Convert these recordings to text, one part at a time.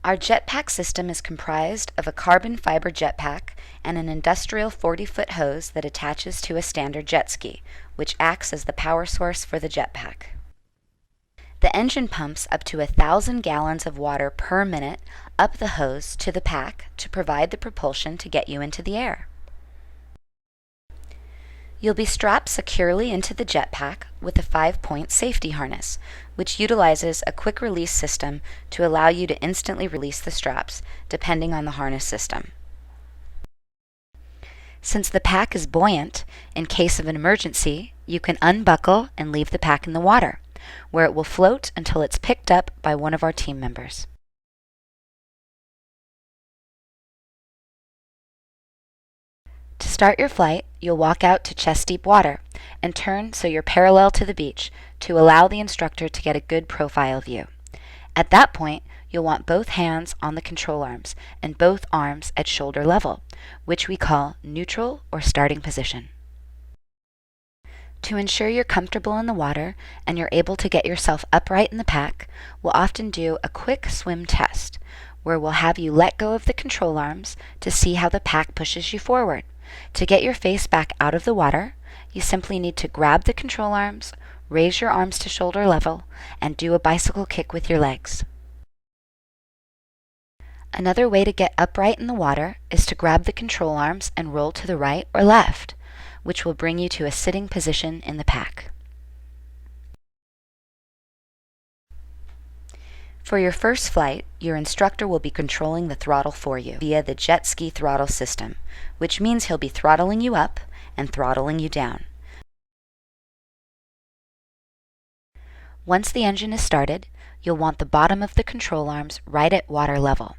Our jetpack system is comprised of a carbon fiber jetpack and an industrial 40-foot hose that attaches to a standard jet ski, which acts as the power source for the jetpack. The engine pumps up to 1,000 gallons of water per minute up the hose to the pack to provide the propulsion to get you into the air. You'll be strapped securely into the jetpack with a 5-point safety harness, which utilizes a quick release system to allow you to instantly release the straps, depending on the harness system. Since the pack is buoyant, in case of an emergency, you can unbuckle and leave the pack in the water, where it will float until it's picked up by one of our team members. To start your flight, you'll walk out to chest-deep water and turn so you're parallel to the beach to allow the instructor to get a good profile view. At that point, you'll want both hands on the control arms and both arms at shoulder level, which we call neutral or starting position. To ensure you're comfortable in the water and you're able to get yourself upright in the pack, we'll often do a quick swim test, where we'll have you let go of the control arms to see how the pack pushes you forward. To get your face back out of the water, you simply need to grab the control arms, raise your arms to shoulder level, and do a bicycle kick with your legs. Another way to get upright in the water is to grab the control arms and roll to the right or left, which will bring you to a sitting position in the pack. For your first flight, your instructor will be controlling the throttle for you via the jet ski throttle system, which means he'll be throttling you up and throttling you down. Once the engine is started, you'll want the bottom of the control arms right at water level,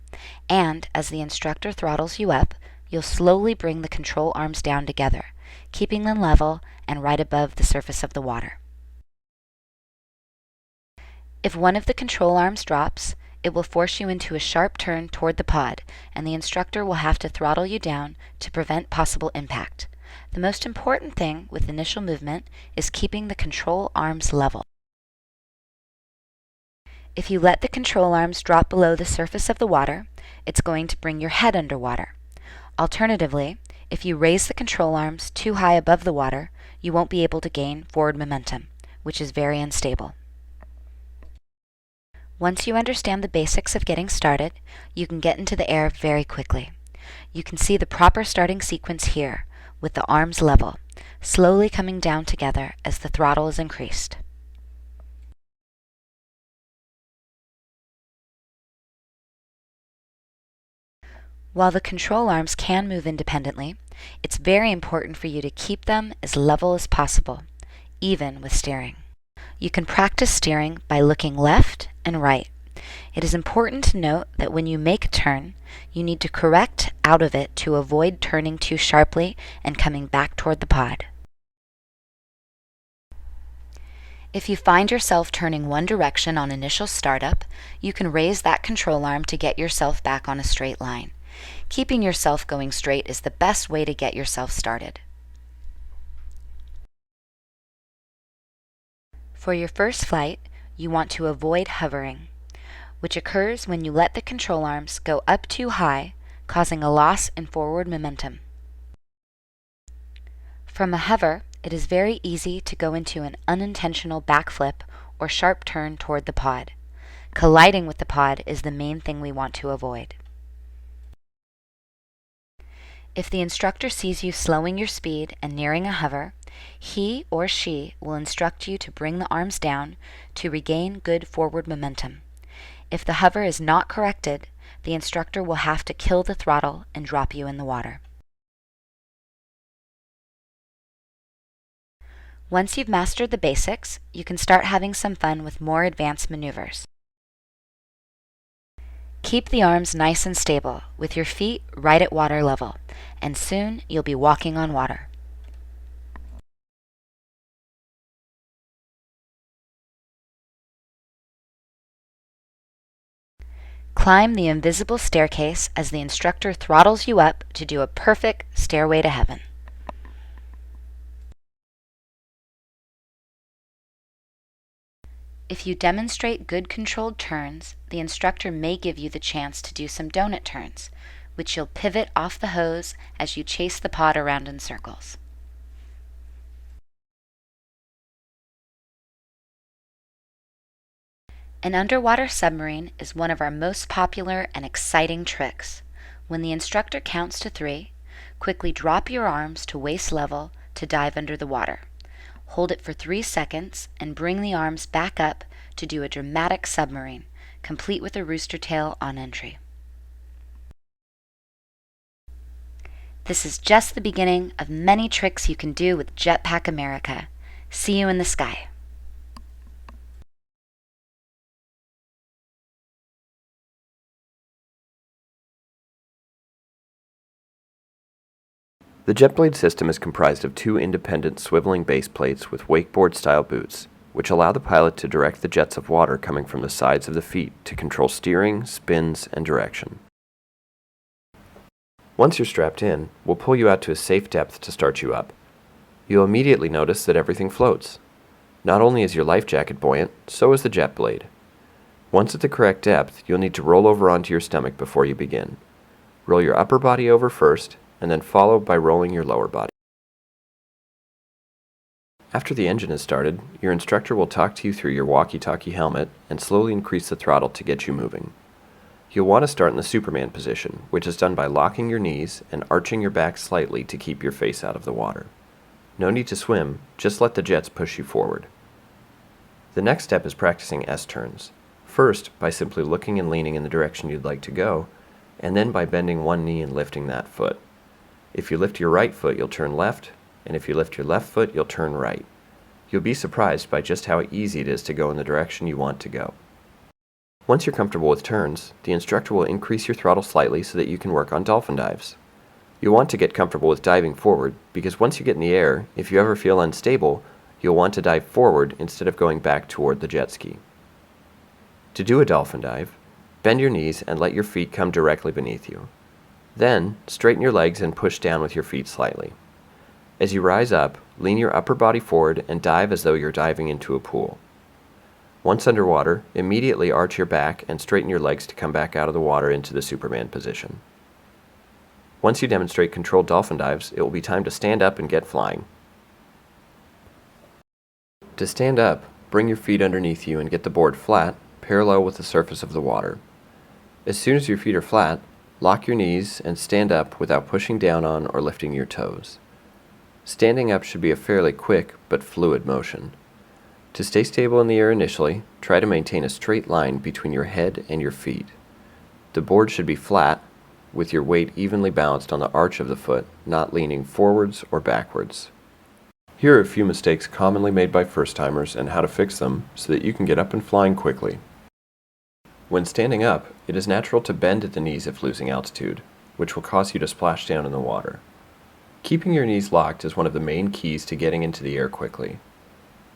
and as the instructor throttles you up, you'll slowly bring the control arms down together, keeping them level and right above the surface of the water. If one of the control arms drops, it will force you into a sharp turn toward the pod, and the instructor will have to throttle you down to prevent possible impact. The most important thing with initial movement is keeping the control arms level. If you let the control arms drop below the surface of the water, it's going to bring your head underwater. Alternatively, if you raise the control arms too high above the water, you won't be able to gain forward momentum, which is very unstable. Once you understand the basics of getting started, you can get into the air very quickly. You can see the proper starting sequence here, with the arms level, slowly coming down together as the throttle is increased. While the control arms can move independently, it's very important for you to keep them as level as possible, even with steering. You can practice steering by looking left and right. It is important to note that when you make a turn, you need to correct out of it to avoid turning too sharply and coming back toward the pod. If you find yourself turning one direction on initial startup, you can raise that control arm to get yourself back on a straight line. Keeping yourself going straight is the best way to get yourself started. For your first flight, you want to avoid hovering, which occurs when you let the control arms go up too high, causing a loss in forward momentum. From a hover, it is very easy to go into an unintentional backflip or sharp turn toward the pod. Colliding with the pod is the main thing we want to avoid. If the instructor sees you slowing your speed and nearing a hover, he or she will instruct you to bring the arms down to regain good forward momentum. If the hover is not corrected, the instructor will have to kill the throttle and drop you in the water. Once you've mastered the basics, you can start having some fun with more advanced maneuvers. Keep the arms nice and stable, with your feet right at water level, and soon you'll be walking on water. Climb the invisible staircase as the instructor throttles you up to do a perfect stairway to heaven. If you demonstrate good controlled turns, the instructor may give you the chance to do some donut turns, which you'll pivot off the hose as you chase the pod around in circles. An underwater submarine is one of our most popular and exciting tricks. When the instructor counts to 3, quickly drop your arms to waist level to dive under the water. Hold it for 3 seconds and bring the arms back up to do a dramatic submarine, complete with a rooster tail on entry. This is just the beginning of many tricks you can do with Jetpack America. See you in the sky. The JetBlade system is comprised of 2 independent swiveling base plates with wakeboard-style boots, which allow the pilot to direct the jets of water coming from the sides of the feet to control steering, spins, and direction. Once you're strapped in, we'll pull you out to a safe depth to start you up. You'll immediately notice that everything floats. Not only is your life jacket buoyant, so is the JetBlade. Once at the correct depth, you'll need to roll over onto your stomach before you begin. Roll your upper body over first, and then follow by rolling your lower body. After the engine is started, your instructor will talk to you through your walkie-talkie helmet and slowly increase the throttle to get you moving. You'll want to start in the Superman position, which is done by locking your knees and arching your back slightly to keep your face out of the water. No need to swim, just let the jets push you forward. The next step is practicing S-turns. First, by simply looking and leaning in the direction you'd like to go, and then by bending one knee and lifting that foot. If you lift your right foot, you'll turn left, and if you lift your left foot, you'll turn right. You'll be surprised by just how easy it is to go in the direction you want to go. Once you're comfortable with turns, the instructor will increase your throttle slightly so that you can work on dolphin dives. You'll want to get comfortable with diving forward, because once you get in the air, if you ever feel unstable, you'll want to dive forward instead of going back toward the jet ski. To do a dolphin dive, bend your knees and let your feet come directly beneath you. Then, straighten your legs and push down with your feet slightly. As you rise up, lean your upper body forward and dive as though you're diving into a pool. Once underwater, immediately arch your back and straighten your legs to come back out of the water into the Superman position. Once you demonstrate controlled dolphin dives, it will be time to stand up and get flying. To stand up, bring your feet underneath you and get the board flat, parallel with the surface of the water. As soon as your feet are flat, lock your knees and stand up without pushing down on or lifting your toes. Standing up should be a fairly quick but fluid motion. To stay stable in the air initially, try to maintain a straight line between your head and your feet. The board should be flat, with your weight evenly balanced on the arch of the foot, not leaning forwards or backwards. Here are a few mistakes commonly made by first-timers and how to fix them so that you can get up and flying quickly. When standing up, it is natural to bend at the knees if losing altitude, which will cause you to splash down in the water. Keeping your knees locked is one of the main keys to getting into the air quickly.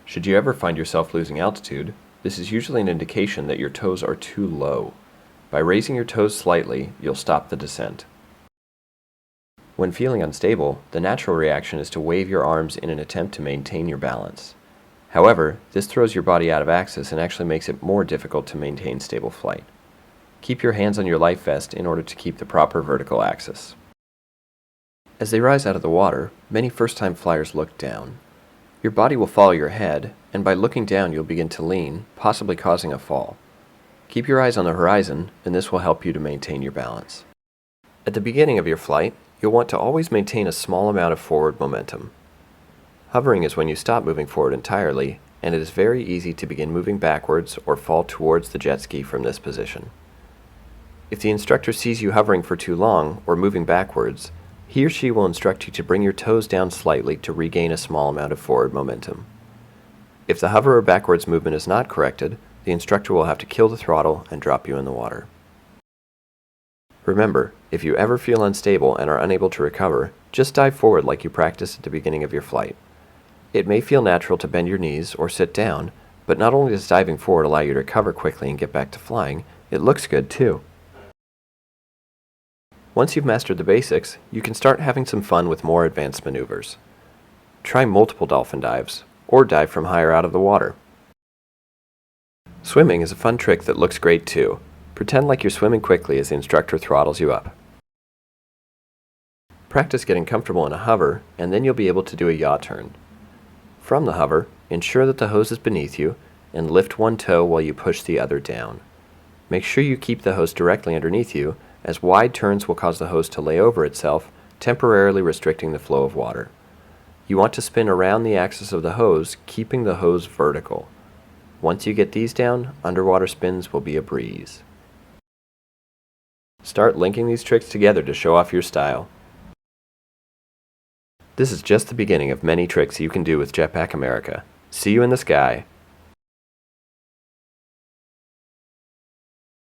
Should you ever find yourself losing altitude, this is usually an indication that your toes are too low. By raising your toes slightly, you'll stop the descent. When feeling unstable, the natural reaction is to wave your arms in an attempt to maintain your balance. However, this throws your body out of axis and actually makes it more difficult to maintain stable flight. Keep your hands on your life vest in order to keep the proper vertical axis. As they rise out of the water, many first-time flyers look down. Your body will follow your head, and by looking down you'll begin to lean, possibly causing a fall. Keep your eyes on the horizon, and this will help you to maintain your balance. At the beginning of your flight, you'll want to always maintain a small amount of forward momentum. Hovering is when you stop moving forward entirely, and it is very easy to begin moving backwards or fall towards the jet ski from this position. If the instructor sees you hovering for too long or moving backwards, he or she will instruct you to bring your toes down slightly to regain a small amount of forward momentum. If the hover or backwards movement is not corrected, the instructor will have to kill the throttle and drop you in the water. Remember, if you ever feel unstable and are unable to recover, just dive forward like you practiced at the beginning of your flight. It may feel natural to bend your knees or sit down, but not only does diving forward allow you to recover quickly and get back to flying, it looks good too. Once you've mastered the basics, you can start having some fun with more advanced maneuvers. Try multiple dolphin dives, or dive from higher out of the water. Swimming is a fun trick that looks great too. Pretend like you're swimming quickly as the instructor throttles you up. Practice getting comfortable in a hover, and then you'll be able to do a yaw turn. From the hover, ensure that the hose is beneath you, and lift one toe while you push the other down. Make sure you keep the hose directly underneath you, as wide turns will cause the hose to lay over itself, temporarily restricting the flow of water. You want to spin around the axis of the hose, keeping the hose vertical. Once you get these down, underwater spins will be a breeze. Start linking these tricks together to show off your style. This is just the beginning of many tricks you can do with Jetpack America. See you in the sky.